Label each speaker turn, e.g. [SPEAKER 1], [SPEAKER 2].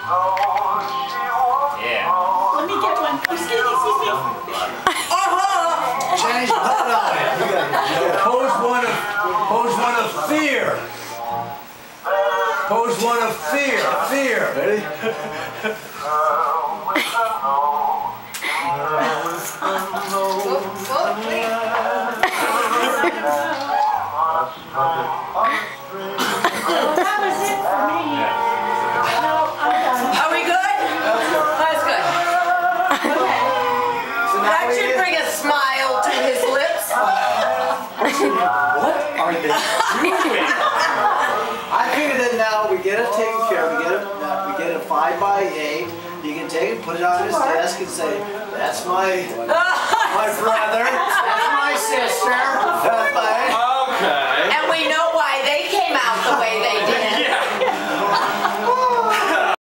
[SPEAKER 1] Yeah.
[SPEAKER 2] Let me get one. Excuse me.
[SPEAKER 3] Change the button on it.
[SPEAKER 4] Pose one of fear. Pose one of fear. Fear.
[SPEAKER 3] Ready?
[SPEAKER 2] That was it for me. No, I'm done.
[SPEAKER 5] Are we good? That's good.
[SPEAKER 2] Okay.
[SPEAKER 5] That should bring a smile to his lips.
[SPEAKER 3] What are they doing? I figured that now we get it taken care of. We get a 5x8. You can take it, put it on his desk, and say, "That's my brother. That's my sister. That's my."
[SPEAKER 1] Okay.
[SPEAKER 5] And we know why they came out the way they did.
[SPEAKER 1] Yeah.